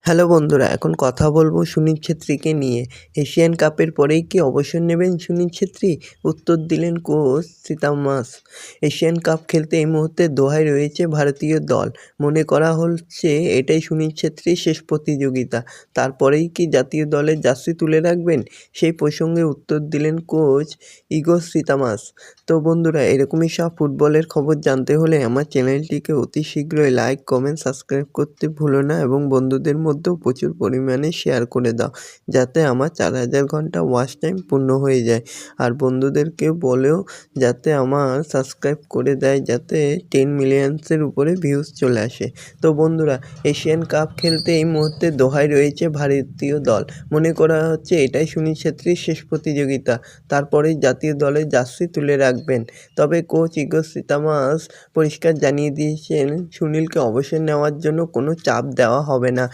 Hello বন্ধুরা, এখন কথা বলবো সুনীল ছেত্রীকে নিয়ে। এশিয়ান কাপের পরেই কি অবসর নেবেন সুনীল ছেত্রী? উত্তর দিলেন কোচ সীতামাস। এশিয়ান কাপ খেলতে এই মুহূর্তে দোহায় রয়েছে ভারতীয় দল। মনে করা হচ্ছে এটাই সুনীল ছেত্রীর শেষ প্রতিযোগিতা। তারপরেই কি জাতীয় দলের জার্সি তুলে রাখবেন? সেই প্রসঙ্গে উত্তর দিলেন কোচ ইগোর সীতামাস। তো বন্ধুরা, এরকমই সব ফুটবলের খবর জানতে হলে আমার চ্যানেলটিকে অতি শীঘ্রই লাইক, কমেন্ট, সাবস্ক্রাইব করতে ভুলো না এবং বন্ধুদের মধ্যেও প্রচুর পরিমাণে শেয়ার করে দাও, যাতে আমার 4000 ঘন্টা ওয়াচ টাইম পূর্ণ হয়ে যায়। আর বন্ধুদেরকে বলেও যাতে আমার সাবস্ক্রাইব করে দেয়, যাতে 10 মিলিয়ন্সের উপরে ভিউজ চলে আসে। তো বন্ধুরা, এশিয়ান কাপ খেলতে এই মুহূর্তে দোহায় রয়েছে ভারতীয় দল। মনে করা হচ্ছে এটাই সুনীল ছেত্রীর শেষ প্রতিযোগিতা। তারপরেই জাতীয় দলের জার্সি তুলে রাখবেন। তবে কোচ ইগোর সীতামাস পরিষ্কার জানিয়ে দিয়েছেন সুনীলকে অবসর নেওয়ার জন্য কোনো চাপ দেওয়া হবে না।